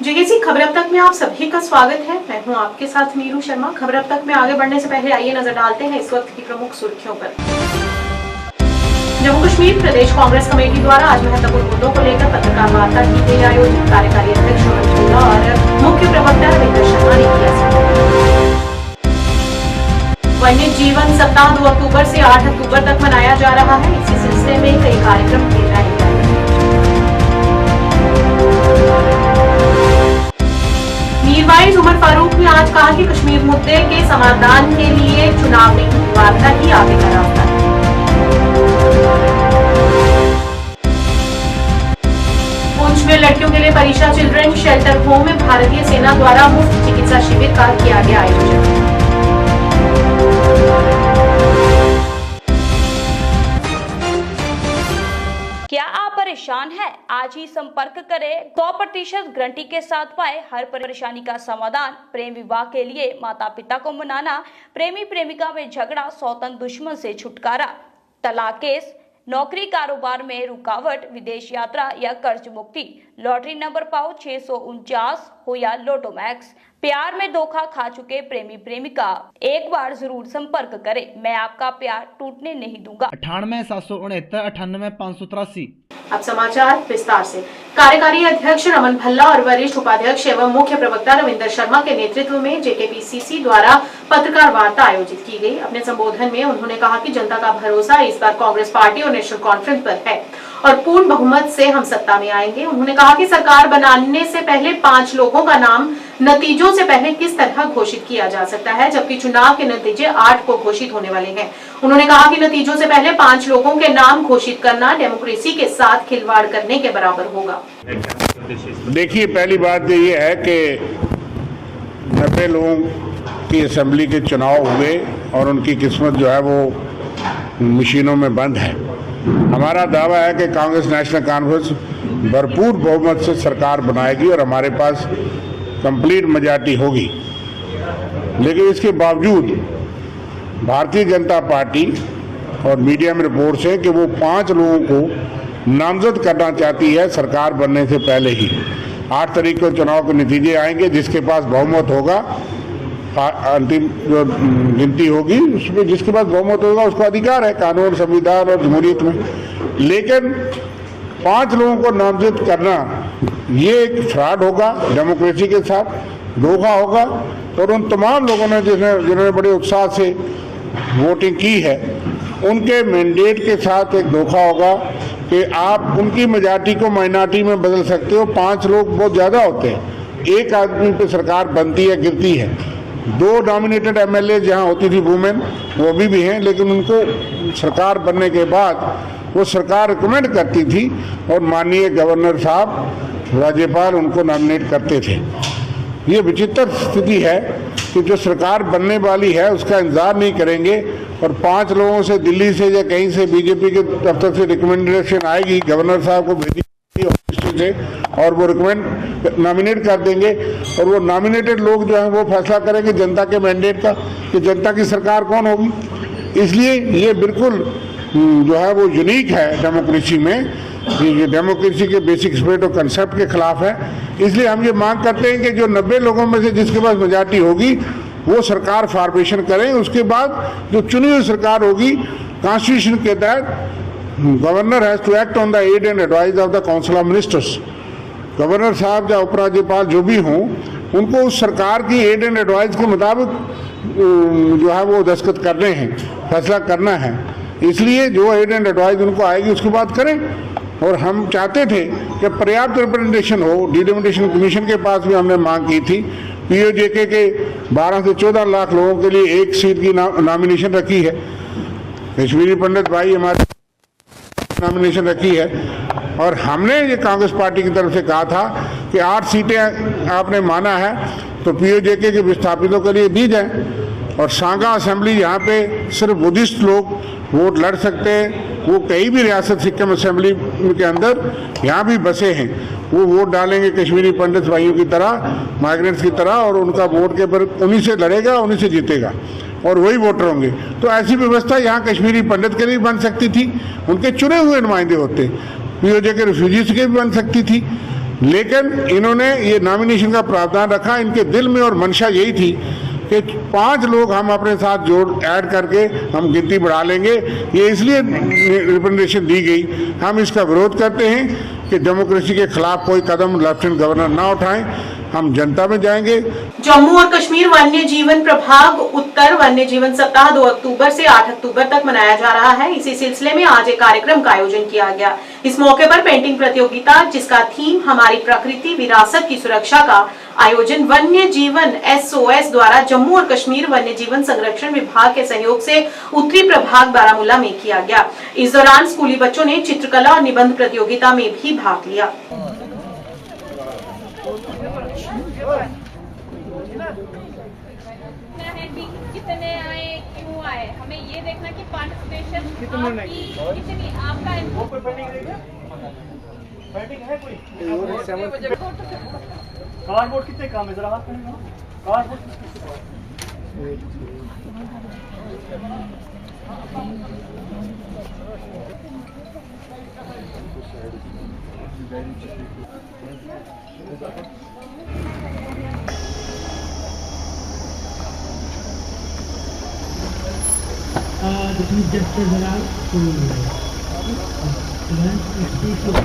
JKC खबर अब तक में आप सभी का स्वागत है। मैं हूं आपके साथ नीरू शर्मा। खबर अब तक में आगे बढ़ने से पहले आइए नजर डालते हैं इस वक्त की प्रमुख सुर्खियों पर। जम्मू कश्मीर प्रदेश कांग्रेस कमेटी द्वारा आज महत्वपूर्ण मुद्दों को लेकर पत्रकार वार्ता की गई आयोजित। कार्यकारी अध्यक्ष अमन भल्ला और मुख्य प्रवक्ता रविंदर शर्मा ने किया। वन्य जीवन सप्ताह 2 अक्टूबर से 8 अक्टूबर तक मनाया जा रहा है। इसी सिलसिले में कई कार्यक्रम किए जाएंगे। मीरवाइज उमर फारूक ने आज कहा कि कश्मीर मुद्दे के समाधान के लिए चुनाव नहीं, वार्ता ही आगे का रास्ता है। पुंछ में लड़कियों के लिए परीक्षा चिल्ड्रन शेल्टर होम में भारतीय सेना द्वारा मुफ्त चिकित्सा शिविर का किया गया आयोजन। क्या आप परेशान हैं? आज ही संपर्क करें। 100% गारंटी के साथ पाए हर परेशानी का समाधान। प्रेम विवाह के लिए माता पिता को मनाना, प्रेमी प्रेमिका में झगड़ा, सौतन दुश्मन से छुटकारा, तलाक केस, नौकरी कारोबार में रुकावट, विदेश यात्रा या कर्ज मुक्ति, लॉटरी नंबर पाओ 649 हो या लोटो मैक्स, प्यार में धोखा खा चुके प्रेमी प्रेमिका, एक बार जरूर संपर्क करें। मैं आपका प्यार टूटने नहीं दूंगा। 98 769 98 583। अब समाचार विस्तार से। कार्यकारी अध्यक्ष रमन भल्ला और वरिष्ठ उपाध्यक्ष एवं मुख्य प्रवक्ता रविंदर शर्मा के नेतृत्व में जेकेपीसीसी द्वारा पत्रकार वार्ता आयोजित की गई। अपने संबोधन में उन्होंने कहा कि जनता का भरोसा इस बार कांग्रेस पार्टी और नेशनल कॉन्फ्रेंस पर है और पूर्ण बहुमत से हम सत्ता में आएंगे। उन्होंने कहा कि सरकार बनाने से पहले 5 लोगों का नाम नतीजों से पहले किस तरह घोषित किया जा सकता है, जबकि चुनाव के नतीजे 8 को घोषित होने वाले हैं। उन्होंने कहा कि नतीजों से पहले 5 लोगों के नाम घोषित करना डेमोक्रेसी के साथ खिलवाड़ करने के बराबर होगा। देखिए, पहली बात तो ये है कि 90 लोगों की असेंबली के चुनाव हुए और उनकी किस्मत जो है वो मशीनों में बंद है। हमारा दावा है कि कांग्रेस नेशनल कॉन्फ्रेंस भरपूर बहुमत से सरकार बनाएगी और हमारे पास कंप्लीट मेजॉरिटी होगी। लेकिन इसके बावजूद भारतीय जनता पार्टी और मीडिया में रिपोर्ट्स है कि वो 5 लोगों को नामजद करना चाहती है सरकार बनने से पहले ही। 8 तारीख को चुनाव के नतीजे आएंगे, जिसके पास बहुमत होगा, अंतिम जो गिनती होगी उसमें जिसके पास बहुमत होगा उसका अधिकार है कानून, संविधान और जमहूरियत में। लेकिन 5 लोगों को नामजद करना ये एक फ्रॉड होगा, डेमोक्रेसी के साथ धोखा होगा। और उन तमाम लोगों ने जिन्होंने बड़े उत्साह से वोटिंग की है, उनके मैंडेट के साथ एक धोखा होगा कि आप उनकी मेजॉरिटी को माइनॉरिटी में बदल सकते हो। 5 लोग बहुत ज़्यादा होते हैं, एक आदमी पे सरकार बनती है, गिरती है। 2 नॉमिनेटेड एमएलए जहाँ होती थी वुमेन, वो भी हैं, लेकिन उनको सरकार बनने के बाद वो सरकार रिकमेंड करती थी और माननीय गवर्नर साहब, राज्यपाल उनको नॉमिनेट करते थे। ये विचित्र स्थिति है कि जो सरकार बनने वाली है उसका इंतजार नहीं करेंगे और 5 लोगों से दिल्ली से या कहीं से बीजेपी के दफ्तर से रिकमेंडेशन आएगी, गवर्नर साहब को भेजी से और वो रिकमेंड नॉमिनेट कर देंगे और वो नॉमिनेटेड लोग जो हैं वो फैसला करेंगे जनता के मैंडेट का कि जनता की सरकार कौन होगी। इसलिए ये बिल्कुल जो है वो यूनिक है डेमोक्रेसी में। ये डेमोक्रेसी के बेसिक स्पिरिट और कंसेप्ट के खिलाफ है। इसलिए हम ये मांग करते हैं कि जो 90 लोगों में से जिसके पास मेजॉरिटी होगी वो सरकार फॉर्मेशन करें। उसके बाद जो चुनी हुई सरकार होगी, कॉन्स्टिट्यूशन के तहत governor has to act on the aid and advice of the council of ministers. Governor साहब या उपराज्यपाल जो भी हों, उनको उस सरकार की एड एंड एडवाइस के मुताबिक जो है वो दस्तखत करने हैं, फैसला करना है। इसलिए जो एड एंड एडवाइस उनको आएगी उसके बाद करें। और हम चाहते थे कि पर्याप्त रिप्रेजेंटेशन हो। डिलिमिटेशन कमीशन के पास भी हमने मांग की थी। पीओजेके के 12 से 14 लाख लोगों के लिए 1 सीट की नॉमिनेशन रखी है। कश्मीरी पंडित भाई हमारे नॉमिनेशन रखी है और हमने ये कांग्रेस पार्टी की तरफ से कहा था कि 8 सीटें आपने माना है तो पीओजेके के विस्थापितों के लिए दी जाए। और सांगा असेंबली यहाँ पे सिर्फ बुद्धिस्ट लोग वोट लड़ सकते हैं। वो कहीं भी रियासत सिक्किम असेंबली के अंदर यहाँ भी बसे हैं, वो वोट डालेंगे कश्मीरी पंडित भाइयों की तरह, माइग्रेंट्स की तरह, और उनका वोट के पर उन्हीं से लड़ेगा, उन्हीं से जीतेगा और वही वोटर होंगे। तो ऐसी व्यवस्था यहाँ कश्मीरी पंडित के लिए बन सकती थी, उनके चुने हुए नुमाइंदे होते, पीओजे के रिफ्यूजीज के भी बन सकती थी। लेकिन इन्होंने ये नॉमिनेशन का प्रावधान रखा, इनके दिल में और मंशा यही थी कि 5 लोग हम अपने साथ जोड़ ऐड करके हम गिनती बढ़ा लेंगे। ये इसलिए रिकमेंडेशन दी गई। हम इसका विरोध करते हैं कि डेमोक्रेसी के खिलाफ कोई कदम लेफ्टिनेंट गवर्नर ना उठाएं। हम जनता में जाएंगे। जम्मू और कश्मीर वन्य जीवन प्रभाग उत्तर वन्य जीवन सप्ताह 2 अक्टूबर से 8 अक्टूबर तक मनाया जा रहा है। इसी सिलसिले में आज एक कार्यक्रम का आयोजन किया गया। इस मौके पर पेंटिंग प्रतियोगिता, जिसका थीम हमारी प्रकृति विरासत की सुरक्षा का आयोजन वन्य जीवन SOS द्वारा जम्मू और कश्मीर वन्य जीवन संरक्षण विभाग के सहयोग से उत्तरी प्रभाग बारामूला में किया गया। इस दौरान स्कूली बच्चों ने चित्रकला और निबंध प्रतियोगिता में भी भाग लिया। कितने आए, क्यों आए, हमें ये देखना कि पार्टिसिपेशन कितनी आपका कार्डबोर्ड कितने काम है, जरा हाथ करेंगे cardboard the chief gestures around to grant speech of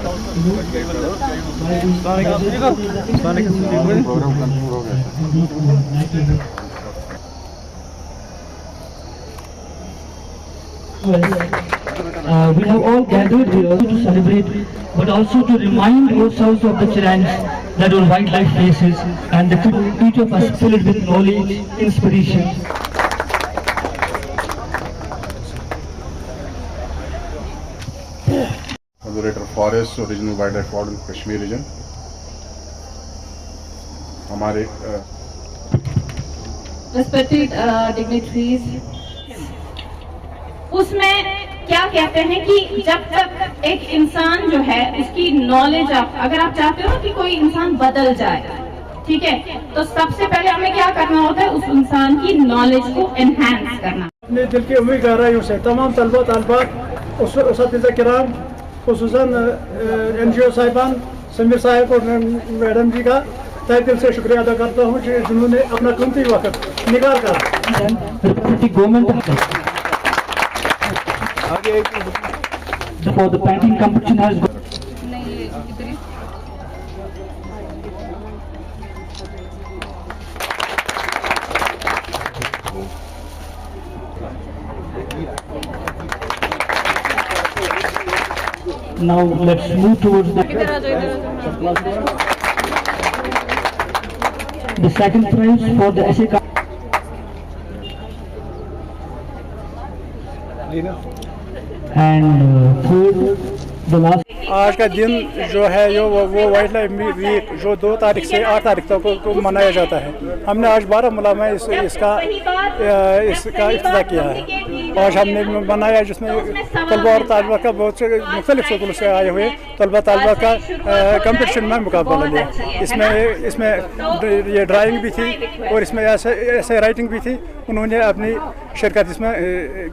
we have all gathered here to celebrate, but also to remind ourselves of the challenge that our wildlife faces, and that each of us fill it with knowledge, inspiration. Conservator Forest और regional wildlife warden Kashmir region हमारे respected dignitaries, उसमें क्या कहते हैं कि जब तक एक इंसान जो है उसकी नॉलेज, अगर आप चाहते हो कि कोई इंसान बदल जाए, ठीक है, तो सबसे पहले हमें क्या करना होता है, उस इंसान की नॉलेज को एनहांस करना। अपने दिल की उम्मीद गहराइयों से तमाम तलबा तलबात, उस्ताद किराम, खुसूसन NGO साहिबान, समीर साहब और मैडम जी का तहे दिल से शुक्रिया अदा करता हूँ जिन्होंने अपना कीमती वक्त निकाल कर the painting competition has now let's move towards the second prize for the essay and third the last आज का दिन जो है वो वाइल्ड लाइफ वीक जो 2 तारीख से 8 तारीख तक को मनाया जाता है। हमने आज बारामूला में इसका इफ्तिताह किया है। आज हमने बनाया जिसमें तलबा और तालबा का बहुत से मुख्तलिफ स्कूलों से आए हुए तलबा तालबा का कंपटीशन में मुकाबला लिया। इसमें ये ड्राइंग भी थी और इसमें ऐसे राइटिंग भी थी। उन्होंने अपनी शिरकत इसमें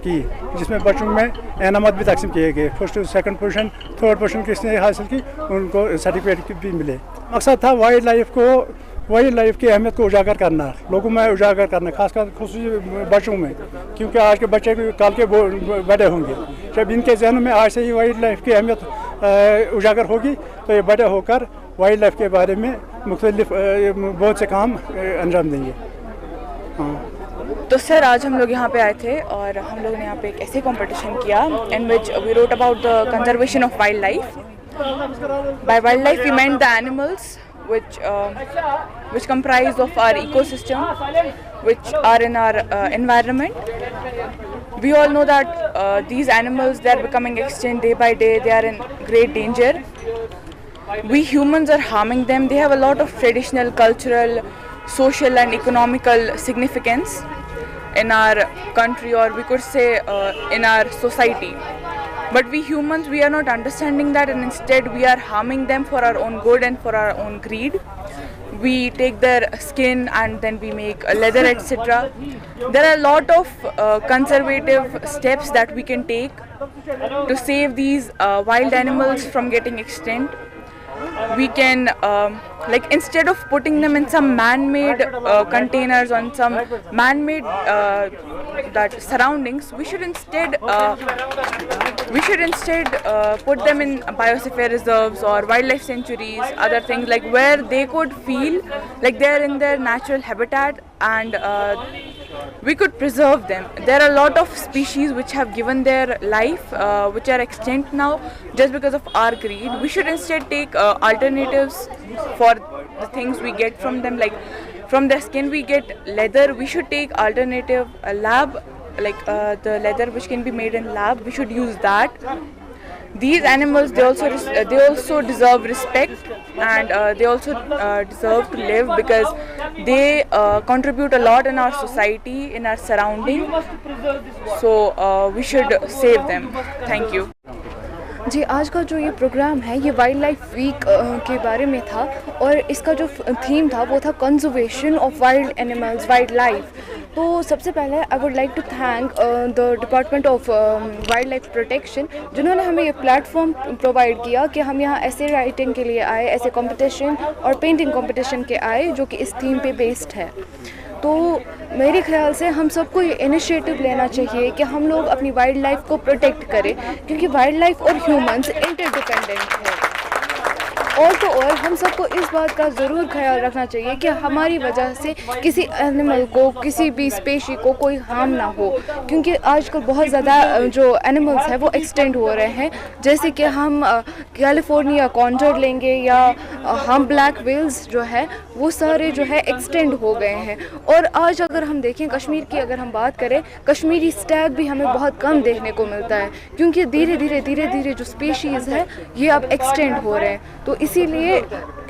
की, जिसमें बच्चों में इनामात भी तकसीम किए गए। First second position, third position किसने हासिल की उनको सर्टिफिकेट भी मिले। मकसद था वाइल्ड लाइफ की अहमियत को उजागर करना, लोगों में उजागर करना, खासकर खुसूसी बच्चों में, क्योंकि आज के बच्चे कल के बड़े होंगे। जब इनके जहनों में आज से ही वाइल्ड लाइफ की अहमियत उजागर होगी तो ये बड़े होकर वाइल्ड लाइफ के बारे में मुख्तलिफ बहुत से काम अंजाम देंगे। तो सर आज हम लोग यहाँ पे आए थे और हम लोग ने यहाँ पे एक ऐसे कंपटीशन किया in which we wrote about the conservation of wildlife. By wildlife we meant the animals which comprise of our ecosystem, which are in our environment. We all know that these animals, they are becoming extinct day by day. They are in great danger. We humans are harming them. They have a lot of traditional, cultural, social and economical significance in our country, or we could say in our society. But we humans, we are not understanding that, and instead we are harming them for our own good and for our own greed. We take their skin and then we make leather, etc. There are a lot of conservative steps that we can take to save these wild animals from getting extinct. we can like instead of putting them in some man-made containers on some man-made that surroundings, we should instead put them in biosphere reserves or wildlife sanctuaries, other things like where they could feel like they're in their natural habitat, and we could preserve them. There are a lot of species which have given their life, which are extinct now just because of our greed. We should instead take alternatives for the things we get from them, like from their skin we get leather. We should take alternative lab, like the leather which can be made in lab. We should use that. These animals, they also deserve respect, and they also deserve to live because they contribute a lot in our society, in our surrounding. So we should save them. Thank you. जी, आज का जो ये programme है ये wild life week के बारे में था, और इसका जो थीम था वो था conservation of wild animals, wildlife. तो सबसे पहले I would like to thank the department of wildlife protection, जिन्होंने हमें ये प्लेटफॉर्म प्रोवाइड किया कि हम यहाँ ऐसे राइटिंग के लिए आए, ऐसे कंपटीशन और पेंटिंग कंपटीशन के आए जो कि इस थीम पे बेस्ड है। तो मेरे ख्याल से हम सबको ये इनिशिएटिव लेना चाहिए कि हम लोग अपनी वाइल्ड लाइफ को प्रोटेक्ट करें, क्योंकि वाइल्ड लाइफ और ह्यूमंस इंटरडिपेंडेंट है। और तो और हम सबको इस बात का ज़रूर ख्याल रखना चाहिए कि हमारी वजह से किसी एनिमल को, किसी भी स्पेशी को कोई हार्म ना हो, क्योंकि आजकल बहुत ज़्यादा जो एनिमल्स हैं वो एक्सटेंड हो रहे हैं। जैसे कि हम कैलिफोर्निया कॉन्डर लेंगे या हम ब्लैक व्हेल्स जो है वो सारे जो है एक्सटेंड हो गए हैं। और आज अगर हम देखें कश्मीर की, अगर हम बात करें, कश्मीरी स्टैग भी हमें बहुत कम देखने को मिलता है, क्योंकि धीरे धीरे जो स्पीशीज़ है ये अब एक्सटेंड हो रहे हैं। तो इसीलिए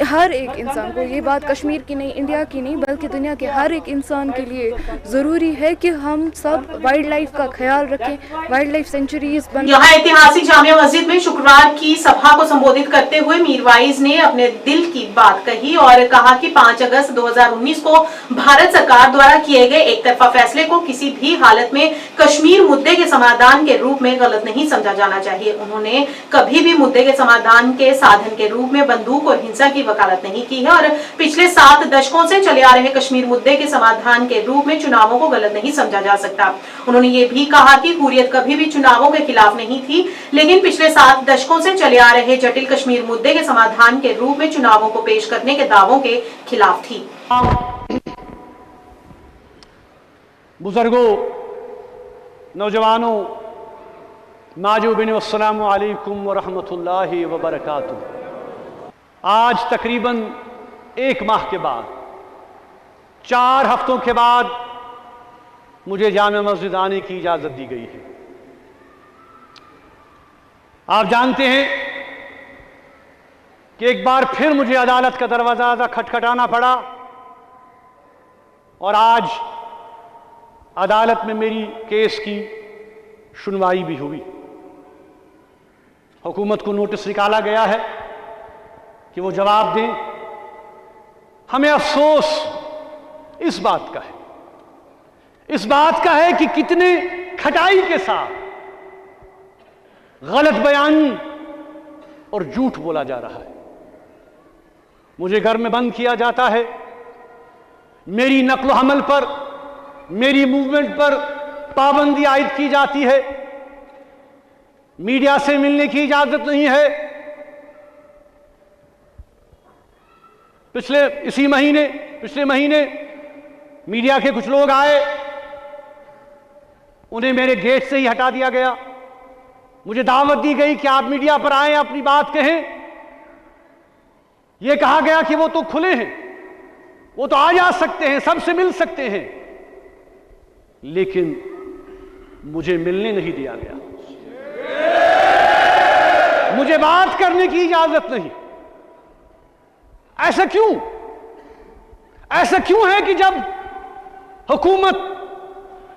हर एक इंसान को, ये बात कश्मीर की नहीं, इंडिया की नहीं, बल्कि दुनिया के हर एक इंसान के लिए ज़रूरी है कि हम सब वाइल्ड लाइफ का ख्याल रखें, वाइल्ड लाइफ सेंचुरीज बनाएं। यहाँ ऐतिहासिक जामिया मस्जिद में शुक्रवार की सभा को संबोधित करते हुए मीरवाइज ने अपने दिल की बात कही और कहा कि 5 अगस्त 2019 को भारत सरकार द्वारा किए गए एक तरफा फैसले को किसी भी हालत में कश्मीर मुद्दे के समाधान के रूप में गलत नहीं समझा जाना चाहिए। उन्होंने कभी भी मुद्दे के समाधान के साधन के रूप में बंदूक और हिंसा की वकालत नहीं की है और पिछले 7 दशकों से चले आ रहे कश्मीर मुद्दे के समाधान के रूप में चुनावों को गलत नहीं समझा जा सकता। उन्होंने ये भी कहा कि हुर्रियत कभी भी चुनावों के खिलाफ नहीं थी, लेकिन पिछले 7 दशकों से चले आ रहे जटिल कश्मीर मुद्दे के समाधान के रूप में चुनावों को पेश करने के दावों के खिलाफ थी। बुजुर्गों, नौजवानों, नाजुबिन अस्सलामु अलैकुम व रहमतुल्लाहि व बरकातुहू। आज तकरीबन 1 माह के बाद, 4 हफ्तों के बाद मुझे जामिया मस्जिद आने की इजाज़त दी गई है। आप जानते हैं कि एक बार फिर मुझे अदालत का दरवाज़ा खटखटाना पड़ा और आज अदालत में मेरी केस की सुनवाई भी हुई। हुकूमत को नोटिस निकाला गया है कि वो जवाब दें। हमें अफसोस इस बात का है कि कितने खटाई के साथ गलत बयानी और झूठ बोला जा रहा है। मुझे घर में बंद किया जाता है, मेरी नक्ल हमल पर, मेरी मूवमेंट पर पाबंदी आयद की जाती है, मीडिया से मिलने की इजाजत नहीं है। पिछले महीने मीडिया के कुछ लोग आए, उन्हें मेरे गेट से ही हटा दिया गया। मुझे दावत दी गई कि आप मीडिया पर आएं, अपनी बात कहें। यह कहा गया कि वो तो खुले हैं, वो तो आ जा सकते हैं, सबसे मिल सकते हैं, लेकिन मुझे मिलने नहीं दिया गया, मुझे बात करने की इजाजत नहीं। ऐसा क्यों है कि जब हुकूमत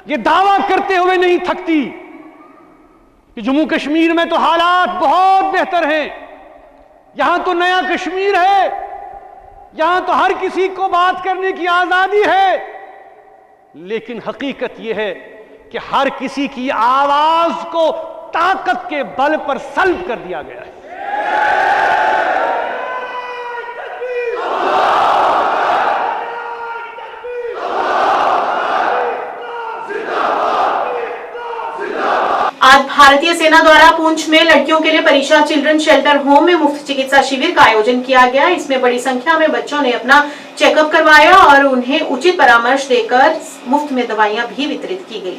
ये दावा करते हुए नहीं थकती कि जम्मू कश्मीर में तो हालात बहुत बेहतर हैं, यहां तो नया कश्मीर है, यहां तो हर किसी को बात करने की आजादी है, लेकिन हकीकत यह है कि हर किसी की आवाज को ताकत के बल पर सल्ब कर दिया गया है। भारतीय सेना द्वारा पुंछ में लड़कियों के लिए परीक्षा चिल्ड्रन शेल्टर होम में मुफ्त चिकित्सा शिविर का आयोजन किया गया। इसमें बड़ी संख्या में बच्चों ने अपना चेकअप करवाया और उन्हें उचित परामर्श देकर मुफ्त में दवाइयां भी वितरित की गई।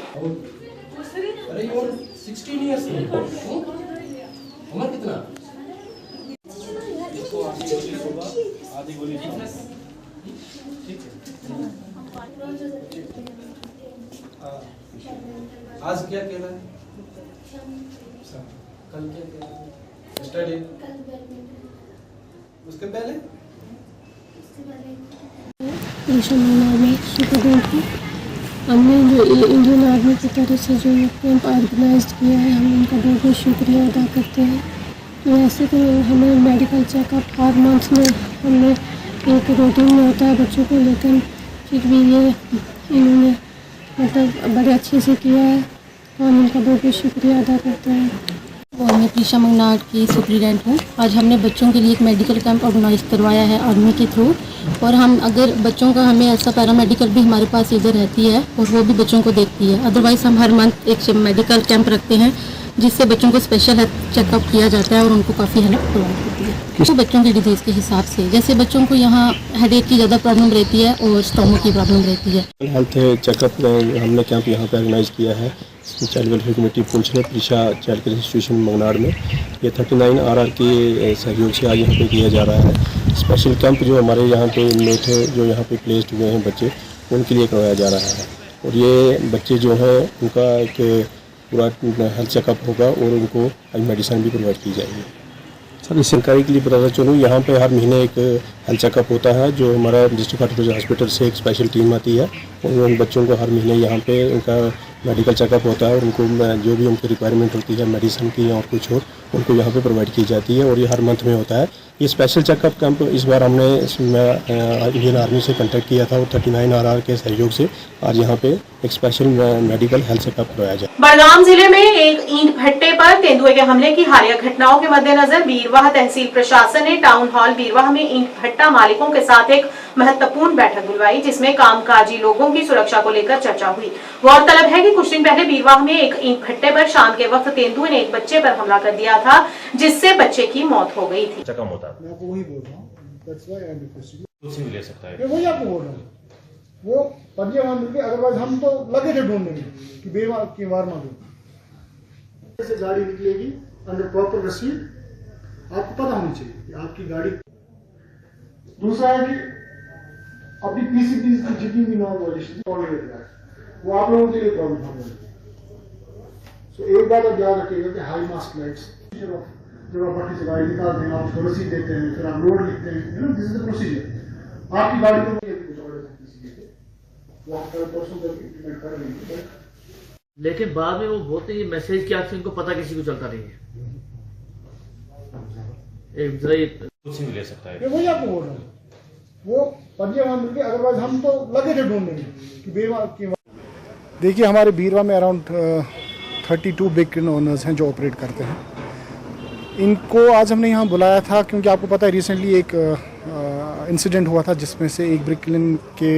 आज क्या खेला है? कल क्या खेला? स्टडी? उसके पहले? हमने जो इंडियन आर्मी की तरफ से जो कैंप ऑर्गेनाइज किया है, हम उनका बहुत बहुत शुक्रिया अदा करते हैं। वैसे तो हमें मेडिकल चेकअप हर मंथ में हमने एक रूटीन में होता है बच्चों को, लेकिन फिर भी ये इन्होंने मतलब बड़े अच्छे से किया है, हम उनका बहुत बहुत शुक्रिया अदा करते हैं। और मैं प्रीशा मंगनाट की सुप्रीडेंट हूँ। आज हमने बच्चों के लिए एक मेडिकल कैंप ऑर्गेनाइज करवाया है आर्मी के थ्रू, और हम अगर बच्चों का हमें ऐसा पैरामेडिकल भी हमारे पास इधर रहती है और वो भी बच्चों को देखती है। अदरवाइज़ हम हर मंथ एक मेडिकल कैंप रखते हैं जिससे बच्चों को स्पेशल हेल्थ चेकअप किया जाता है और उनको काफ़ी हेल्प प्रोवाइड होती है। तो बच्चों के डिजीज़ के हिसाब से, जैसे बच्चों को यहाँ हेडेक की ज़्यादा प्रॉब्लम रहती है और स्टोमक की प्रॉब्लम रहती है। हेल्थ चेकअप हमने कैंप यहाँ पे ऑर्गेनाइज किया है चाइल्ड वेलफेयर कमेटी पुंछ में, प्रीशा चाइल्ड केयर इंस्टीट्यूशन मंगनाड़ में। ये 39 RR के सहयोग से आज यहाँ पे किया जा रहा है। स्पेशल कैंप जो हमारे यहाँ पे इनमेट है, जो यहाँ पे प्लेस्ड हुए हैं बच्चे, उनके लिए करवाया जा रहा है। और ये बच्चे जो हैं उनका एक पूरा हेल्थ चेकअप होगा और उनको मेडिसिन भी प्रोवाइड की जाएगी। सर इस जानकारी के लिए बताना चाहूँ, यहाँ पे हर महीने एक हेल्थ चेकअप होता है जो हमारा डिस्ट्रिक्ट हार्टिकल्चर हॉस्पिटल से एक स्पेशल टीम आती है और उन बच्चों को हर महीने यहाँ पे उनका मेडिकल चेकअप होता है और उनको जो भी उनकी रिक्वायरमेंट होती है मेडिसिन की और कुछ और उनको यहाँ पे प्रोवाइड की जाती है और ये हर मंथ में होता है। ये स्पेशल चेकअप कैंप इस बार हमने इंडियन आर्मी से कॉन्टैक्ट किया था और 39 RR के सहयोग से आज यहाँ पे एक स्पेशल मेडिकल हेल्थ चेकअप करवाया जाए। बड़गाम जिले में एक ईंट भट्टे पर तेंदुए के हमले की हालिया घटनाओं के मद्देनजर बीरवाह तहसील प्रशासन ने टाउन हॉल बीरवाह में ईंट भट्टा मालिकों के साथ एक महत्वपूर्ण बैठक बुलवाई, जिसमें कामकाजी लोगों की सुरक्षा को लेकर चर्चा हुई। गौरतलब है कि कुछ दिन पहले बीरवाह में एक ईंट भट्टे पर शाम के वक्त तेंदुए ने एक बच्चे पर हमला कर दिया था, जिससे बच्चे की मौत हो गई थी। मैं आपको वही बोल रहा हूँ, that's why I am requesting you। कुछ भी ले सकता है। मैं वही आपको बोल रहा हूँ, वो पंजेवान मिलके अदरवाइज हम तो लगे थे ढूंढने में कि बेवा की वार मांगो। ऐसे गाड़ी निकलेगी अंडर प्रॉपर रसीद, आपको पता होनी चाहिए कि आपकी गाड़ी। दूसरा है कि अपनी पीसीबी की जितनी भी नॉन वायलेशन वो आप लोगों के लिए प्रॉब्लम हो रही है। सो एक बात आप याद रखिएगा कि हाई मास्क लाइट्स जब आप भट्टी से गाड़ी निकालते हैं, आप उसको रसीद देते हैं, फिर आप लोड लिखते हैं, you know this is the procedure. आपकी गाड़ी को कुछ ऑर्डर है वो आप परसों तक इम्प्लीमेंट कर लेंगे, लेकिन बाद में वो बोलते हैं ये मैसेज क्या इनको पता किसी को चलता नहीं है। कुछ भी ले सकता है। मैं वही आपको बोल रहा हूँ, वो पंजेवान मिलके अदरवाइज हम तो लगे थे ढूंढने में कि बेवा की। देखिए हमारे बीरवा में अराउंड 32 बिग किलन ओनर्स हैं जो ऑपरेट करते हैं। इनको आज हमने यहाँ बुलाया था क्योंकि आपको पता है रिसेंटली एक इंसिडेंट हुआ था जिसमें से एक ब्रिक किलन के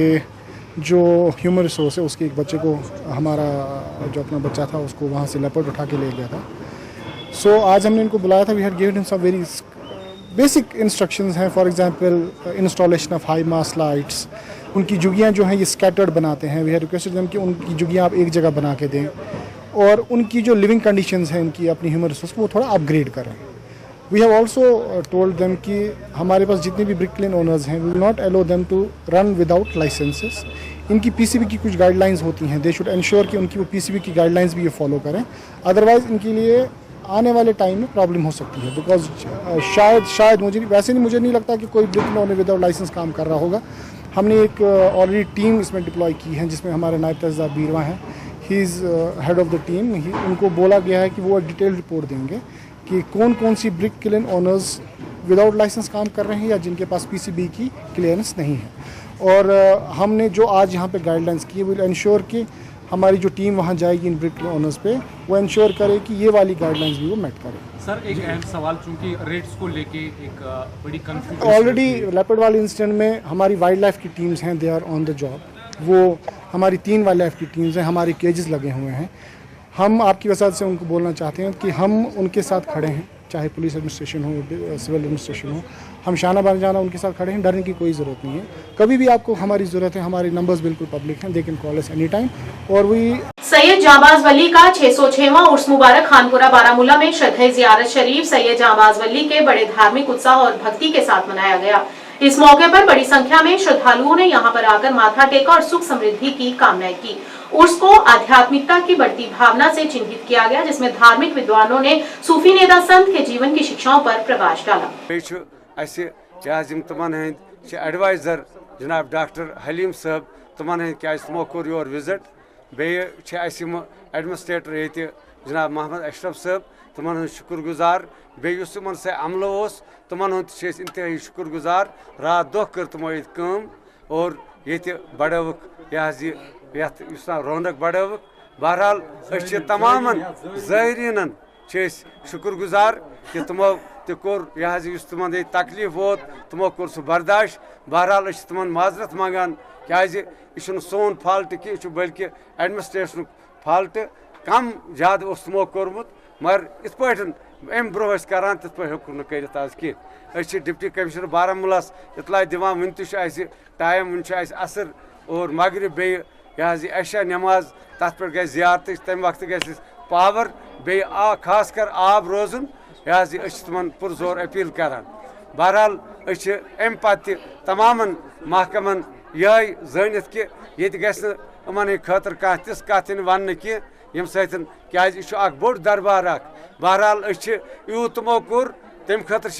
जो ह्यूमन रिसोर्स है उसके एक बच्चे को, हमारा जो अपना बच्चा था उसको वहाँ से लेपर्ड उठा के ले गया था। सो आज हमने इनको बुलाया था। We had given him some very basic instructions हैं, for example installation of high mast lights. उनकी जुगियाँ जो हैं ये स्कैटर्ड बनाते हैं। वी हैड रिक्वेस्टेड देम कि उनकी जुगियाँ आप एक जगह बना के दें और उनकी जो लिविंग कंडीशंस हैं उनकी अपनी ह्यूमन रिसोर्स को वो थोड़ा अपग्रेड करें। We have also told them कि हमारे पास जितने भी ब्रिक किलन ओनर्स हैं we will not allow them to run without licenses. इनकी पीसीबी की कुछ गाइडलाइंस होती हैं, दे शुड इंश्योर कि उनकी वो पीसीबी की गाइडलाइंस भी ये फॉलो करें, अदरवाइज इनके लिए आने वाले टाइम में प्रॉब्लम हो सकती है। बिकॉज शायद मुझे नहीं लगता कि कोई brick kiln owner without license काम कर रहा होगा। हमने एक ऑलरेडी टीम इसमें डिप्लॉय की है जिसमें हमारे नायब तहसीलदार बीरवा हैं, he is head of the team. उनको बोला गया है कि वो डिटेल रिपोर्ट देंगे कि कौन कौन सी brick kiln owners without license काम कर रहे हैं या जिनके पास पीसीबी की क्लियरेंस नहीं है। और हमने जो आज यहाँ पे गाइडलाइंस की विल इंश्योर कि हमारी जो टीम वहाँ जाएगी इन ब्रिक किलन ओनर्स पे वो इंश्योर करे कि ये वाली गाइडलाइंस भी वो मेट करे। सर एक अहम सवाल, चूंकि रेट्स को लेके एक बड़ी कंफ्यूजन ऑलरेडी लेपर्ड वाले इंसिडेंट में हमारी वाइल्ड लाइफ की टीम्स हैं, they are on the job. वो हमारी 3 वाइल्ड लाइफ की टीम्स हैं, हमारे केजेस लगे हुए हैं। हम आपकी वजह से उनको बोलना चाहते हैं कि हम उनके साथ खड़े हैं, चाहे पुलिस एडमिनिस्ट्रेशन हो, सिविल एडमिनिस्ट्रेशन हो, हम शाना बन जाना उनके साथ खड़े हैं। डरने की कोई ज़रूरत नहीं है। कभी भी आपको हमारी ज़रूरत है, हमारे नंबर्स बिल्कुल पब्लिक हैं, they can call us any time. और वही सैयद जांबाज वली का 606वां उर्स मुबारक खानपुरा बारामूला में श्रद्धा ज़ियारत शरीफ सैयद जांबाज वली के बड़े धार्मिक उत्साह और भक्ति के साथ मनाया गया। इस मौके पर बड़ी संख्या में श्रद्धालुओं ने यहां पर आकर माथा टेका और सुख समृद्धि की कामनाएं की। उर्स को आध्यात्मिकता की बढ़ती भावना से चिन्हित किया गया, जिसमें धार्मिक विद्वानों ने सूफी नेता संत के जीवन की शिक्षाओं पर प्रकाश डाला। एडवाइजर जनाब डॉक्टर हलीम साहब तमन तमो कोर योर विजिट बेम एडमिनिस्ट्रेटर ये जनाब मोहम्मद अशरफ साहब तमन शुक्रगुजार बेस से अमलो तमन इंतहाई शुक्रगुजार। रात दो कर तमो ये और ये बढ़वक यह रौनक बढ़वक। बहरहाल तमाम ज़ायरीन शुक्रगुजार कि तमो तोर यह तमन ये तकलीफ वोत तमो कोर सह बर्दाश्त। बहरहाल तमन माजरत मांगान क्या यह सोन फॉल्ट कि बल्कि एडमिनिस्ट्रेशन फॉल्ट कम ज्यादा तमो कोर्मुत, मगर इत पे अम ब्रो करान तिथ पे हेक कर आज कह। डिप्टी कमिश्नर बारामूला इतला दिवान वन टाइम वन असर और मगरिब बे यह अशा नमाज तथ पे गई जियारत तम वक्त गई पावर बे खास कर आब रोजन यह तमन पुरजोर अपील करान। बहरहाल अम पे तमाम महकमन यह जानित कि ये गमन खतर कह तिस कत वन कह यम सतन क्या बोड़ दरबार। बहरहाल यूत तमो कोर तम खतर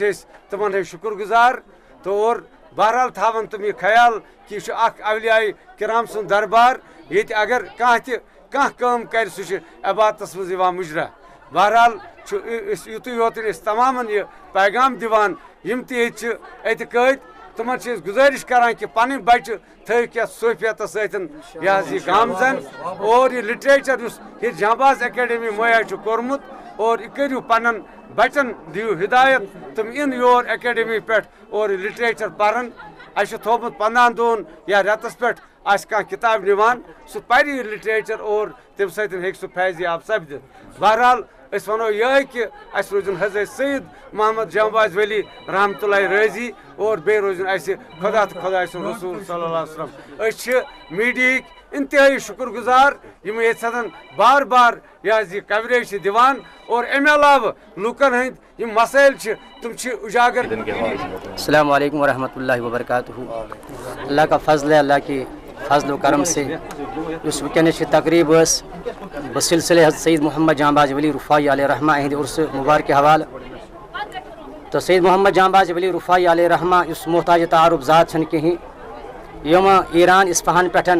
तमन शुक्रगुजार। तो और बहरहाल थावन तुम यह ख्याल कि यह अवलियाए किराम सुन दरबार ये अगर कह कम कर सह इबादत मज मुजरा। बहरहाल युत योत तमाम यह पैगाम दिवान यम तत कद तमन गुजारिश करान कि पन बच्चे थो क्या सूफियत सतन यह गामजन और यह लिटरेचर ये जांबाज एकेडमी मुहैया कोर्मुत और यह करू पन बच्चन दियो हिदायत तुम इन योर एकेडमी पे और लिटरेचर पारन। अस थोमुत 15 दोन या रेतस पे कह किताब निवान सह पर लिटरेचर और तम सह फैज याब सपद। बहरहाल वनो यह कि रोजन हजरत सैयद मोहम्मद जांबाज वली रहमतुल्लाह राजी और बे रोजन खुदा तो खुदा रसूल सल्लल्लाहु अलैहि वसल्लम मीडिया इंतहाई शुक्रगुजार यम ये बार बार यह कवरेज दिवान और अमे अलाव लूकन हंद यम मसाइल तुम उजागर। अस्सलाम वालेकुम वरहमतुल्लाहि वबरकातुहू। अल्लाह का फजल है, अल्लाह की फजल करम से उस वक़्त तकरीब बसिलसिले हज़रत सैयद मोहम्मद जांबाज वली रुफ़ाई अलैहि रहमा अहद उर्स मुबारक के हवाले। तो सैयद मोहम्मद जांबाज वली रुफ़ाई अलैहि रहमा उस मोहताज तारुफ ज़ात छन कहीं यम ईरान इस्फहान पे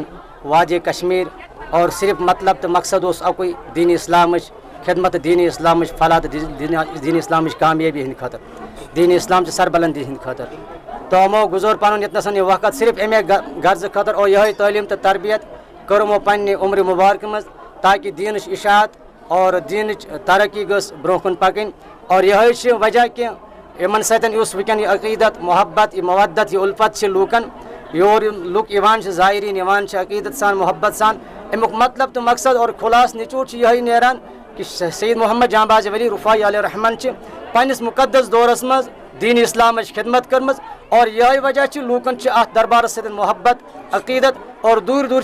वादे कश्मीर और सिर्फ मतलब तो मकसद अकुई दीन इस्लाम खिदमत दीन इस्लाम फलाह दीन इस्लाम कामयाबी हंद खतर दीन इस्लाम सरबलंदी हंद खतर। तो अमो गुजर पन यतनसन यह वक्त सिर्फ अमे गर्ज खतर और यह तालीम तो तरबियत कर्मो पन्ने उम्र मुबारक मज ताकि दीन इशात और दीन तरक्की गस ब्रोकन पकन। और यह वजह कि इन सतन वुकन अकीदत मोहब्बत मवद्दत उल्फत लूकन योर लुक ज़ायरीन अकीदत सान मोहब्बत सान। अमुक मतलब तो मकसद और खुलास निचोड़ यही नेरान कि सैयद मोहम्मद जांबाज वली रुफ़ाई अलैहि रहमान पन्निस मुकद्दस दौरस मज दीन इस्लाम खिदमत कर्म और यह वजह लूकन दरबार सतन मोहब्बत अकीदत और दूर दूर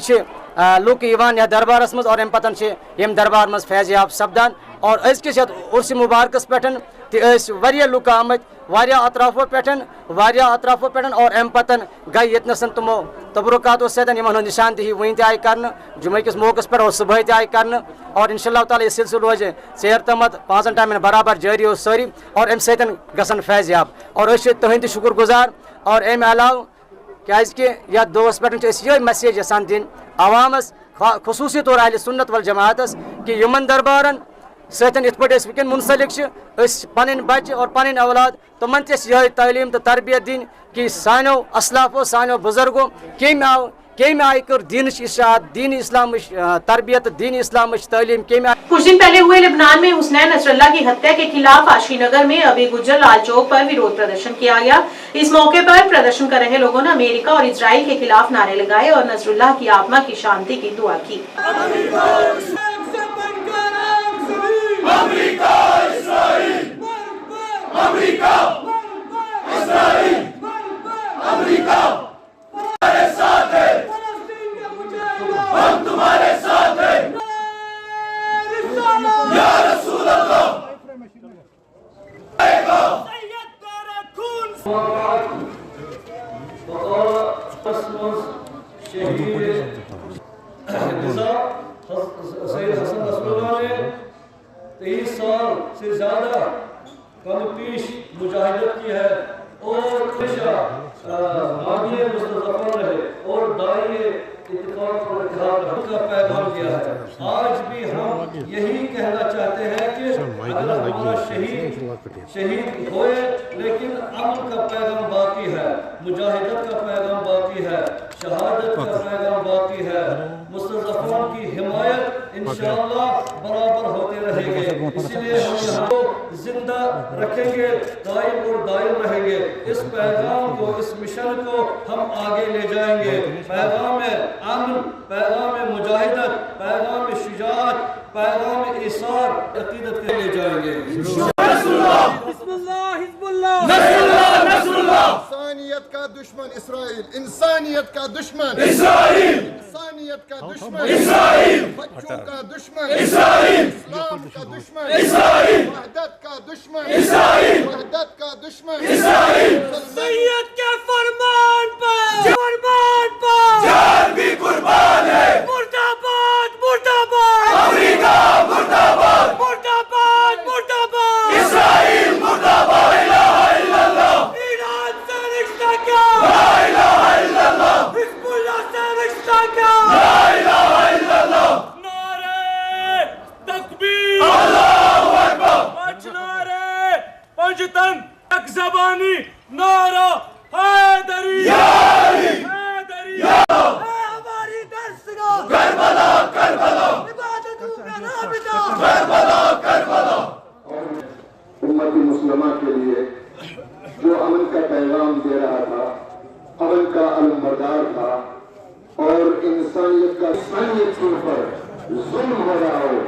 लुक यह दरबारस मज और अम पतन यम दरबार मज फैज याब सपदान। और अजकिस उर्स मुबारकस पे लुक आमत अतराफो पे और अम पतन गई यतनसन तमो तबरुकात सतन निशानदही वन आई कर जुमे किस मौकस पे और सुबह आई कर और इंशाअल्लाह ताला यह सिलसिल रोज सैर तमत 5 टाइम बराबर जारी हो सारी और अम सतन गसन फैज याब। और तुहद शुक्रगुजार और अम अलाव क्या यह दोस पे यह मैसेज यसान दिन अवामस खसूसी तौर अहले सुन्नत वल जमातस कि यमन दरबारन सतन इत पे वुकन मुंसलिक पन बच्चे और पन औलाद तमन यह तालीम तो तरबियत दिन कि सानो असलाफो सानो बुजुर्गो कम आय कर दीन इशात दीन इस्लाम तरबियत दीन इस्लाम तालीम कम। कुछ दिन पहले हुए लेबनान में हुसनैन नसरुल्लाह की हत्या के खिलाफ आज श्रीनगर में अभी गुज्जर लाल चौक पर विरोध प्रदर्शन किया गया। इस मौके पर प्रदर्शन कर रहे लोगों ने अमेरिका और इजराइल के खिलाफ नारे लगाए और नसरुल्लाह की आत्मा की शांति की दुआ की। America Israel America Israel America तुम्हारे साथ है हम तुम्हारे साथ हैं या रसूल अल्लाह सैयद हसन नसरुल्लाह ने 23 साल से ज्यादा कमपीश मुजाहिदत की है और हमेशा हामी मुस्तज़फ़र रहे और दाई इत्तिफ़ाक़ और इत्तेहाद का पैगाम दिया है। आज भी हम यही कहना चाहते हैं कि अगर हमारा शहीद होए लेकिन अमन का पैगाम बाकी है, मुजाहिदत का पैगाम बाकी है, शहादत का पैगाम बाकी है, मुस्तज़फ़रों की हिमायत इंशाअल्लाह बराबर होते रहेंगे। इसलिए हम यहाँ को जिंदा रखेंगे, कायम और दायम रहेंगे। इस पैगाम को, इस मिशन को हम आगे ले जाएंगे। पैगाम अमन, पैगाम मुजाहिदत, पैगाम शुजाअत, पैगाम इसार अकीदत के ले जाएंगे। इंसानियत का दुश्मन इसराइल, इंसानियत का दुश्मन इसराइल, इंसानियत का दुश्मन इसराइल, बच्चों का दुश्मन इसराइल, इस्लाम का दुश्मन इसराइल, वहदत का दुश्मन इसराइल, वहदत का दुश्मन इसराइल। सैयद के फरमान पर जान भी कुर्बान है। मुर्दाबाद मुर्दाबाद अमेरिका मुर्दाबाद मुर्दाबाद मुर्दाबाद इस्राइल मुर्दाबाद। ला इलाहा इल्लल्लाह ईरान से रिश्ता क्या, ला इलाहा इल्लल्लाह हिज़्बुल्लाह से रिश्ता क्या, ला इलाहा इल्लल्लाह। नारे तकबीर अल्लाहु अकबर, पांच नारे पंजतन एक ज़बानी नारा हैदरी हैदरी हमारी दरसगाह करबला करबला इबादतों का राबिता करबला करबला। उम्मत मुस्लिमा के लिए जो अमन का पैगाम दे रहा था, अमन का अलमबरदार था और इंसानियत के ऊपर जुल्म हो रहा हो,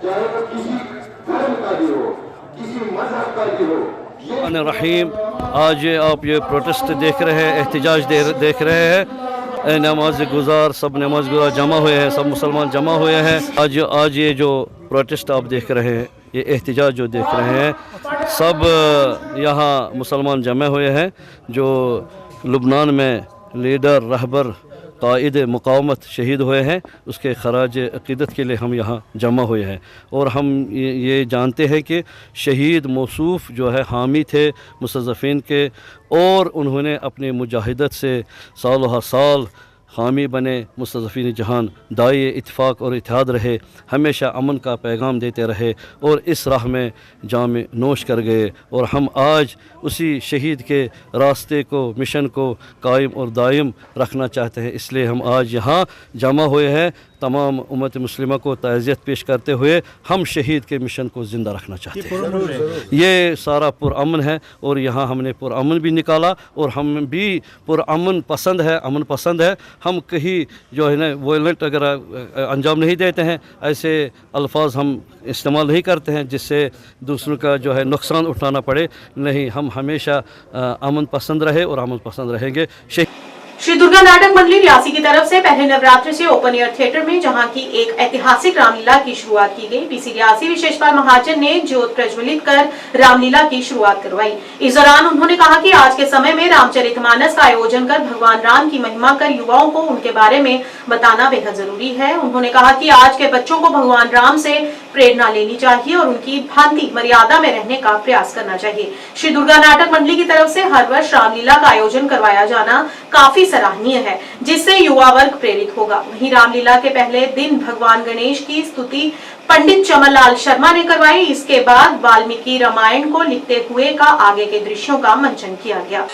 चाहे वो किसी धर्म का भी हो, किसी मजहब का भी हो। रहीम, आज आप ये प्रोटेस्ट देख रहे हैं, एहतजाज देख रहे हैं। नमाज गुजार, सब नमाज गुजार जमा हुए हैं, सब मुसलमान जमा हुए हैं। आज ये जो प्रोटेस्ट आप देख रहे हैं, ये एहतजाज जो देख रहे हैं, सब यहाँ मुसलमान जमा हुए हैं जो लुबनान में लीडर रहबर कायद मुकावमत शहीद हुए हैं, उसके खराज अक़ीदत के लिए हम यहाँ जमा हुए हैं। और हम ये जानते हैं कि शहीद मौसूफ़ जो है हामी थे मुस्तज़फ़ीन के, और उन्होंने अपनी मुजाहिदत से साल हर साल हामी बने, मुस्तज़फ़ीन जहान दाई इत्तिफ़ाक़ और इत्तेहाद रहे, हमेशा अमन का पैगाम देते रहे और इस राह में जाम नोश कर गए। और हम आज उसी शहीद के रास्ते को, मिशन को कायम और दायम रखना चाहते हैं। इसलिए हम आज यहाँ जमा हुए हैं। तमाम उम्मत मुस्लिमा को ताज़ियत पेश करते हुए हम शहीद के मिशन को ज़िंदा रखना चाहते हैं। ये सारा पुरअमन है और यहाँ हमने पुरअमन भी निकाला और हम भी पुरअमन पसंद है, अमन पसंद है। हम कहीं जो है ना वायलेंट अगर अंजाम नहीं देते हैं, ऐसे अल्फाज हम इस्तेमाल नहीं करते हैं जिससे दूसरों का जो है नुकसान उठाना पड़े। नहीं, हम हमेशा अमन पसंद रहे और अमन पसंद रहेंगे। श्री दुर्गा नाटक मंडली रियासी की तरफ से पहले नवरात्र से ओपन एयर थिएटर में जहां की एक ऐतिहासिक रामलीला की शुरुआत की गई। पीसी रियासी विशेषपाल महाजन ने ज्योत प्रज्वलित कर रामलीला की शुरुआत करवाई। इस दौरान उन्होंने कहा कि आज के समय में रामचरितमानस का आयोजन कर भगवान राम की महिमा कर युवाओं को उनके बारे में बताना बेहद जरूरी है। उन्होंने कहा कि आज के बच्चों को भगवान राम से प्रेरणा लेनी चाहिए और उनकी भांति मर्यादा में रहने का प्रयास करना चाहिए। श्री दुर्गा नाटक मंडली की तरफ से हर वर्ष रामलीला का आयोजन करवाया जाना काफी सराहनीय है, जिससे युवा वर्ग प्रेरित होगा। वहीं रामलीला के पहले दिन भगवान गणेश की स्तुति पंडित चमनलाल शर्मा ने करवाई। इसके बाद वाल्मीकि रामायण को लिखते हुए का आगे के दृश्यों का मंचन किया गया।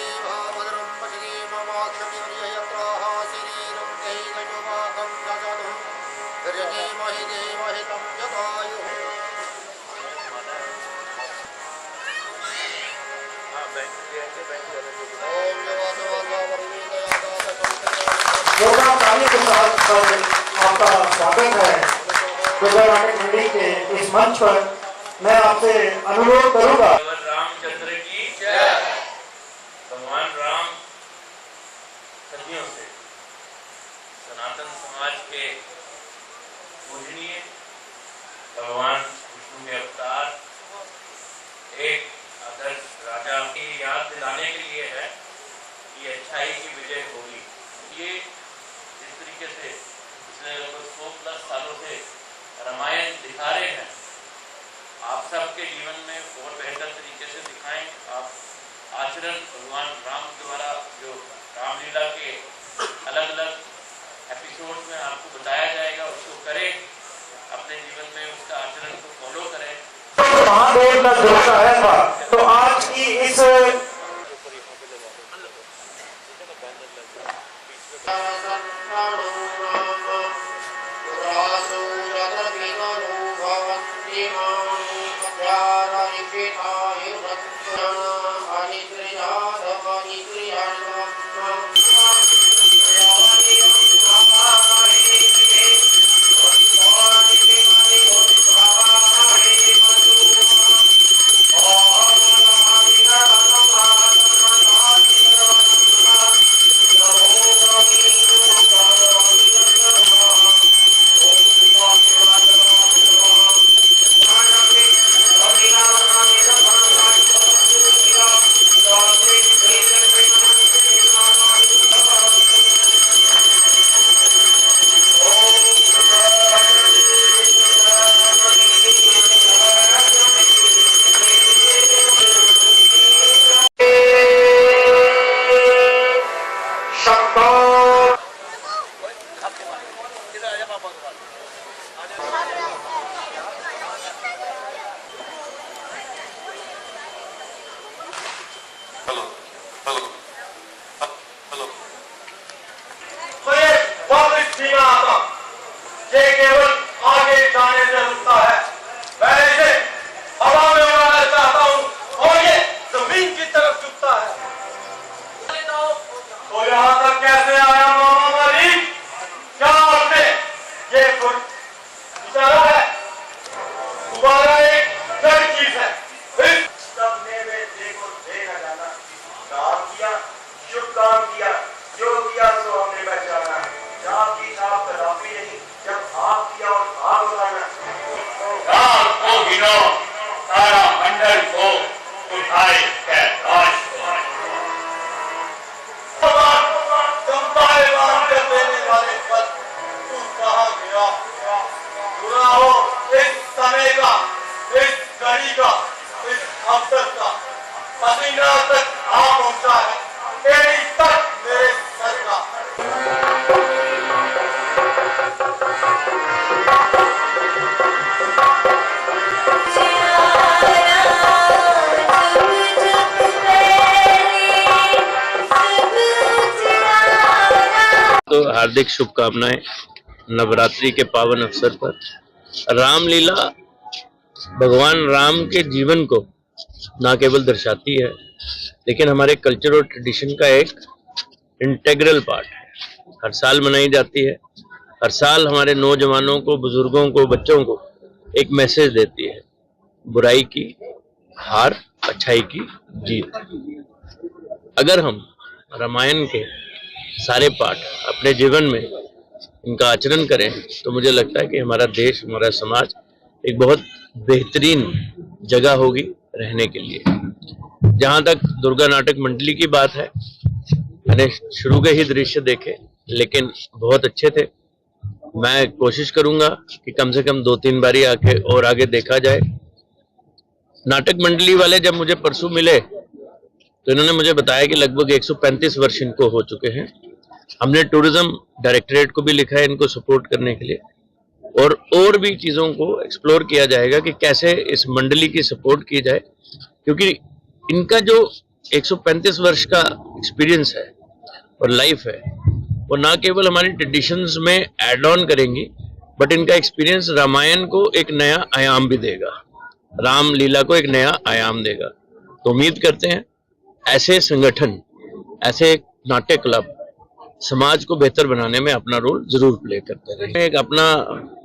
आपका स्वागत है दुर्गा नाटक मंडली के इस मंच पर मैं आपसे अनुरोध करूंगा। रामचंद्र की जय। भगवान राम सदियों से सनातन समाज के पूजनीय भगवान विष्णु के अवतार, एक आदर्श राजा की याद दिलाने के लिए है कि अच्छाई की विजय होगी। ये जिस तरीके से पिछले लगभग 100+ सालों से रामायण दिखा रहे हैं, आप सबके जीवन में और बेहतर तरीके से दिखाएं। आप आचरण भगवान राम द्वारा जो रामलीला के अलग अलग एपिसोड में आपको बताया जाएगा, उसको करें, अपने जीवन में उसका आचरण को फॉलो करें। महादेव का जोड़ा है था, तो आज की इस ये केवल आगे जाने से रुकता है। मैं इसे हवा में उड़ाना चाहता हूँ और ये जमीन की तरफ झुकता है। तो यहाँ तक कैसे आया मामा मालिक? क्या आपने ये विचारा है? तुम्हारा एक जड़ चीज है। इस सबने में देखो देखा जाना, काम किया, शुभ काम किया, जो किया सो हमने पहचाना। जाप की छाप कदापि नहीं, जब आप किया और भाग उठाना। राम को गिनो, सारा मंडल को उठाए कैलाश को। चंपाए बाण कर देने वाले पद तू कहाँ गया? सुना हो इस समय का, इस घड़ी का, इस अवसर का पसीना तक आ पहुंचा है, तेरी तक मेरे सर का। तो हार्दिक शुभकामनाएं नवरात्रि के पावन अवसर पर। रामलीला भगवान राम के जीवन को ना केवल दर्शाती है, लेकिन हमारे कल्चर और ट्रेडिशन का एक इंटेग्रल पार्ट है। हर साल मनाई जाती है, हर साल हमारे नौजवानों को, बुजुर्गों को, बच्चों को एक मैसेज देती है, बुराई की हार, अच्छाई की जीत। अगर हम रामायण के सारे पाठ अपने जीवन में इनका आचरण करें तो मुझे लगता है कि हमारा देश, हमारा समाज एक बहुत बेहतरीन जगह होगी रहने के लिए। जहाँ तक दुर्गा नाटक मंडली की बात है, मैंने शुरू के ही दृश्य देखे, लेकिन बहुत अच्छे थे। मैं कोशिश करूंगा कि कम से कम 2-3 बारी आके और आगे देखा जाए। नाटक मंडली वाले जब मुझे परसों मिले तो इन्होंने मुझे बताया कि लगभग 135 वर्ष इनको हो चुके हैं। हमने टूरिज्म डायरेक्टरेट को भी लिखा है इनको सपोर्ट करने के लिए, और भी चीज़ों को एक्सप्लोर किया जाएगा कि कैसे इस मंडली की सपोर्ट की जाए, क्योंकि इनका जो 135 वर्ष का एक्सपीरियंस है और लाइफ है, वो ना केवल हमारी ट्रेडिशंस में एड ऑन करेंगी, बट इनका एक्सपीरियंस रामायण को एक नया आयाम भी देगा, रामलीला को एक नया आयाम देगा। तो उम्मीद करते हैं ऐसे संगठन, ऐसे नाट्य क्लब समाज को बेहतर बनाने में अपना रोल जरूर प्ले करते रहे। एक अपना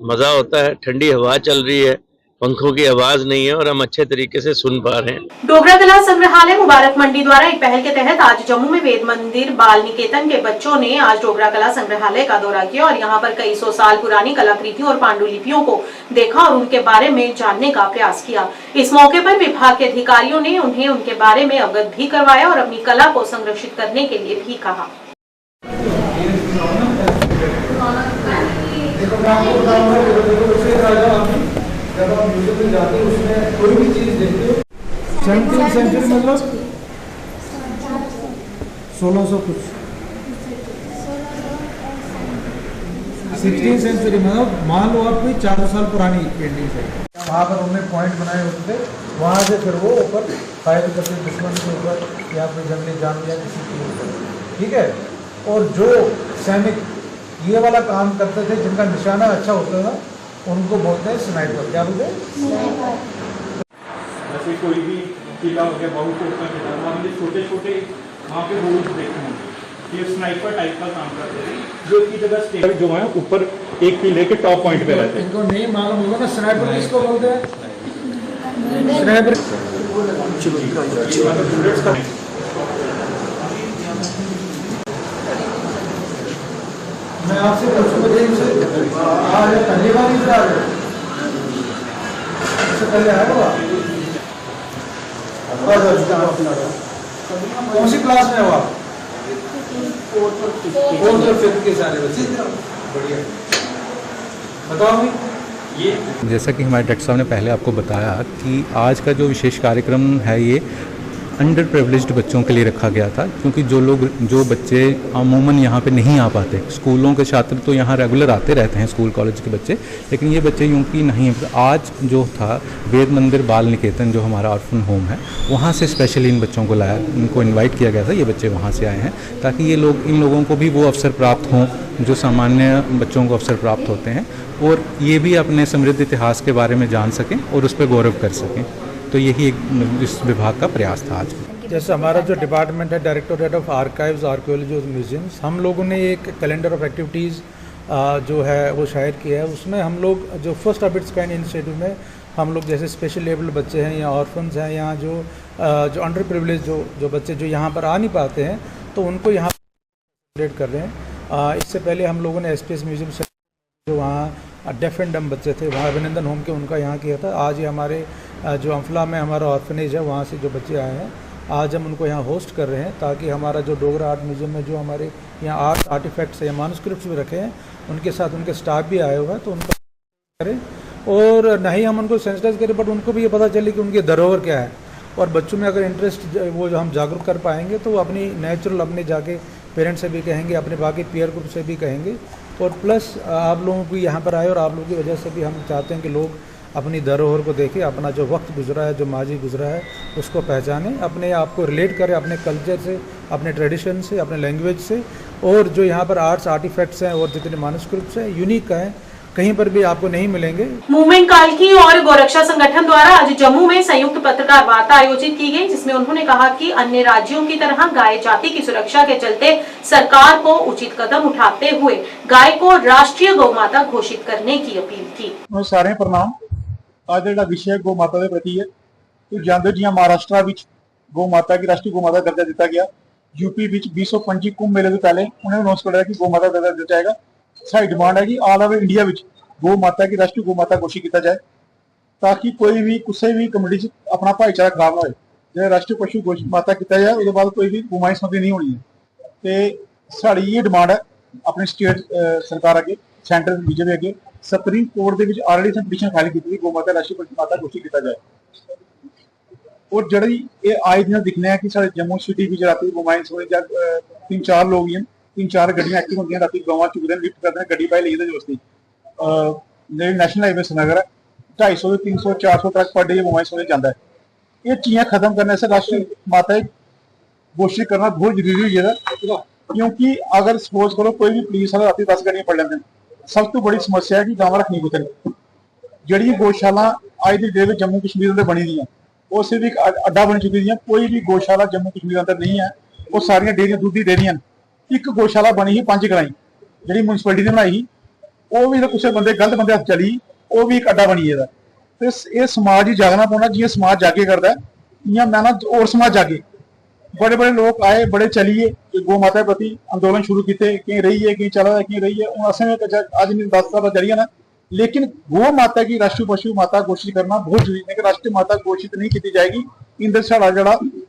मजा होता है, ठंडी हवा चल रही है, पंखों की आवाज नहीं है और हम अच्छे तरीके से सुन पा रहे हैं। डोगरा कला संग्रहालय मुबारक मंडी द्वारा एक पहल के तहत आज जम्मू में वेद मंदिर बाल निकेतन के बच्चों ने आज डोगरा कला संग्रहालय का दौरा किया और यहां पर कई सौ साल पुरानी कलाकृतियों और पांडुलिपियों को देखा और उनके बारे में जानने का प्रयास किया। इस मौके पर विभाग के अधिकारियों ने उन्हें उनके बारे में अवगत भी करवाया और अपनी कला को संरक्षित करने के लिए भी कहा। जब आप म्यूजियम में जाते हो उसमें कोई भी चीज़ देखते हो 17th सेंचुरी मतलब 1600 कुछ 16th सेंचुरी मतलब मान लो आप कोई 400 साल पुरानी पेंटिंग है। वहाँ पर उन्होंने पॉइंट बनाए होते थे, वहाँ से फिर वो ऊपर फायर करते दुश्मन के ऊपर या फिर जंगली जानवर या किसी के ऊपर, ठीक है। और जो सैनिक ये वाला काम करते थे जिनका निशाना अच्छा होता था उनको बोलते हैं स्नाइपर। क्या बोलते हैं? जैसे कोई भी किला हो गया, बहुत छोटा किला, वहाँ मुझे छोटे छोटे वहाँ पे होल्स देखने होंगे, ये स्नाइपर टाइप का काम करते थे जो एक ही जगह स्टे जो है ऊपर एक किले के टॉप पॉइंट पे रहते हैं। इनको नहीं मालूम होगा ना स्नाइपर किसको बोलते हैं? स्नाइपर मैं आपसे पूछूंगा आज पहली बार इधर आ रहे इससे पहले आया होगा? कौन सी क्लास में हो आप? 4th और 5th के सारे बच्चे। बढ़िया, बताओ ये जैसा कि हमारे डॉक्टर साहब ने पहले आपको बताया कि आज का जो विशेष कार्यक्रम है ये अंडर प्रिविलेज्ड बच्चों के लिए रखा गया था, क्योंकि जो बच्चे अमूमन यहाँ पे नहीं आ पाते, स्कूलों के छात्र तो यहाँ रेगुलर आते रहते हैं स्कूल कॉलेज के बच्चे, लेकिन ये बच्चे यूँ कि नहीं। आज जो था वेद मंदिर बाल निकेतन जो हमारा ऑर्फन होम है वहाँ से स्पेशली इन बच्चों को लाया, इनको इन्वाइट किया गया था, ये बच्चे वहाँ से आए हैं ताकि ये लोग इन लोगों को भी वो अवसर प्राप्त हों जो सामान्य बच्चों को अवसर प्राप्त होते हैं और ये भी अपने समृद्ध इतिहास के बारे में जान सकें और उस पर गौरव कर सकें। तो यही इस विभाग का प्रयास था आज। जैसे हमारा जो डिपार्टमेंट है डायरेक्टोरेट ऑफ आर्काइव्स आर्कियोलॉजी और म्यूजियम्स, हम लोगों ने एक कैलेंडर ऑफ एक्टिविटीज़ जो है वो शायर किया है। उसमें हम लोग जो first of its kind initiative में हम लोग जैसे स्पेशल एबल्ड बच्चे हैं या ऑर्फन्स हैं या जो अंडर प्रिविलेज जो बच्चे जो यहाँ पर आ नहीं पाते हैं तो उनको यहाँ सेलिब्रेट कर रहे हैं। इससे पहले हम लोगों ने SPS म्यूजियम से जो वहाँ डेफ एंड डम बच्चे थे वहाँ अभिनंदन होम के उनका यहाँ किया था। आज ये हमारे जो अम्फला में हमारा ऑर्फनेज है वहाँ से जो बच्चे आए हैं आज हम उनको यहाँ होस्ट कर रहे हैं ताकि हमारा जो डोगरा आर्ट म्यूजियम में जो हमारे यहाँ आर्ट आर्टिफैक्ट्स या मानुस्क्रिप्ट्स भी रखे हैं उनके साथ उनके स्टाफ भी आए हुए हैं तो उनको करें और नहीं हम उनको सेंसिटाइज करें बट उनको भी ये पता चले कि उनकी धरोहर क्या है। और बच्चों में अगर इंटरेस्ट वो जो हम जागरूक कर पाएंगे तो वो अपनी नेचुरल अपने जाके पेरेंट्स से भी कहेंगे, अपने बाकी पीयर ग्रुप से भी कहेंगे और प्लस आप लोगों को यहाँ पर आए और आप लोगों की वजह से भी हम चाहते हैं कि लोग अपनी धरोहर को देखें, अपना जो वक्त गुजरा है जो माजी गुजरा है उसको पहचानें, अपने आप को रिलेट करें अपने कल्चर से, अपने ट्रेडिशन से, अपने लैंग्वेज से। और जो यहाँ पर आर्ट्स आर्टिफैक्ट्स हैं और जितने मानुस्क्रिप्ट्स हैं यूनिक हैं, कहीं पर भी आपको नहीं मिलेंगे। मूवमेंट कालकी और गोरक्षा संगठन द्वारा आज जम्मू में संयुक्त पत्रकार वार्ता आयोजित की गई जिसमें उन्होंने कहा कि अन्य राज्यों की तरह गाय जाति की सुरक्षा के चलते सरकार को उचित कदम उठाते हुए गाय को राष्ट्रीय गौमाता घोषित करने की अपील की। सारे प्रणाम। आज ਜਿਹੜਾ विषय गौ माता के प्रति है तो जानते जियां महाराष्ट्र विच गौ माता की राष्ट्रीय गौ माता दर्जा दिता गया, यूपी विच 225 कुंभ मेले से पहले उन्हें अनाउंस कराया कि गौ माता दर्जा दिया जाएगा। साडी डिमांड है कि ऑल ओवर इंडिया विच गौ माता की राष्ट्रीय गौ माता घोषित किया जाए ताकि कोई भी किसी भी कम्युनिटी अपना भाईचारा खराब ना हो। जो राष्ट्रीय पशु घोषित माता किया जाए उसके बाद कोई भी गुमाई समझी नहीं होनी है। तो साड़ी ये डिमांड है अपनी स्टेट सरकार अगे, सेंट्रल बीजेपी अगे, सुप्रीम कोर्ट के ऑलरेडी पिटीशन फाइल की गौ माता राष्ट्रीय पशु माता घोषित किया जाए। और जड़ी ये आए दिन दिखने हैं कि साढ़े जम्मू सिटी भी रात गुमाई सोने 3-4 लोग ही 3-4 गड्डियां एक्टिव होंगी रात गवां चुकते हैं, लिफ्ट करते हैं, गड्डी पाई लेते दोस्ती नेशनल हाईवे श्रीनगर है 250 300 400 ट्रक पर डे गुमाई सोने जाता है। ये चीज़ें खत्म करने से राष्ट्रीय माता घोषित करना बहुत जरूरी है क्योंकि अगर सपोज करो कोई भी पुलिस वाला रात 10 गड्डियां पड़ लेते हैं, सब तो बड़ी समस्या है कि गांव रखनी कुछ जी गौशाला अज की डेट में जम्मू कश्मीर अंदर बनी दी वो सिर्फ एक अड्डा बन चुकी दी। कोई भी गौशाला जम्मू कश्मीर अंदर नहीं है, वो सारिया डेयरियां दुध की डेयरियां। एक गौशाला बनी ही 5 कलाई जी म्यूनसिपैलिटी ने बनाई, वो भी कुछ बंदे गलत बंदे हथ चली, वो भी एक अड्डा बनी है। ਤੇ ਇਹ ਸਮਾਜ ਹੀ ਜਾਗਣਾ ਪਾਉਣਾ, ਜਿਵੇਂ ਸਮਾਜ ਜਾਗੇ करता है इयां मैं ना और समाज जागे। बड़े बड़े लोग आए, बड़े चलिए गौ माता के प्रति अंदोलन शुरू किए, कहीं रही है, कहीं चला है, कहीं रही है, असें अज नहीं 10 साल चलिए ना। लेकिन गौ माता की राष्ट्रीय पशु माता घोषित करना बहुत जरूरी है कि राष्ट्रीय माता घोषित नहीं की जाएगी, इंदर साढ़ा जो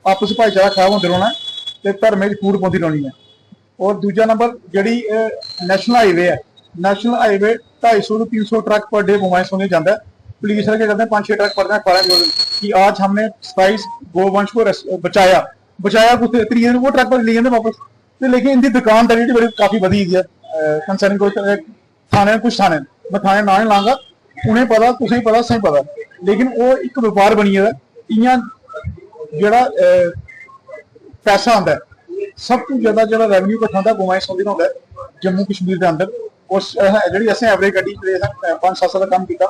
आपस भाईचारा खराब होते रहना है, धर्म फूट पाती रहनी है। और दूजा नंबर जी नैशनल हाईवे है, national highway 250 to 300 truck per day घुमाए सोने जाता है। पुलिस क्या करते हैं 5-6 ट्रक पड़ते हैं 12 कि आज हमने 27 गोवंश को बचाया कुछ तरीके वो ट्रक पर ले जाते वापस। तो लेकिन इनकी दुकानदारी बड़ी काफ़ी वधी है कंसर्न को थाने कुछ थाने मैं थाने ना नहीं लाँगा, उन्हें पता तुसें पता सही पता, लेकिन वो एक व्यापार बनी है। इयां जड़ा पैसा आता है सब तो ज़्यादा जो रेवन्यू इकट्ठा होता गोमाई सौदी होता है जम्मू कश्मीर के अंदर। और जी असं एवरेज कड्डी 5-7 साल का काम किया,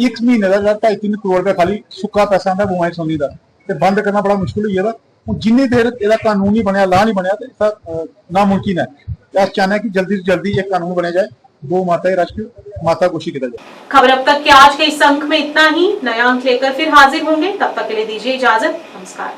एक महीने का 2.5-3 करोड़ रुपया खाली सुक्का पैसा आता गोमाई सौदी का, तो बंद करना बड़ा मुश्किल हुई है। हूँ जिन्नी देर यदा कानून नहीं बनया, ला नहीं बनया, तो इसका नामुमकिन है। अस चाहते हैं कि जल्दी से जल्दी एक कानून बने जाए, गौ माता राष्ट्रीय माता घोषित किया जाए। खबर अब तक के आज के इस अंक में इतना ही। नया अंक लेकर फिर हाजिर होंगे, तब तक के लिए दीजिए इजाजत। नमस्कार।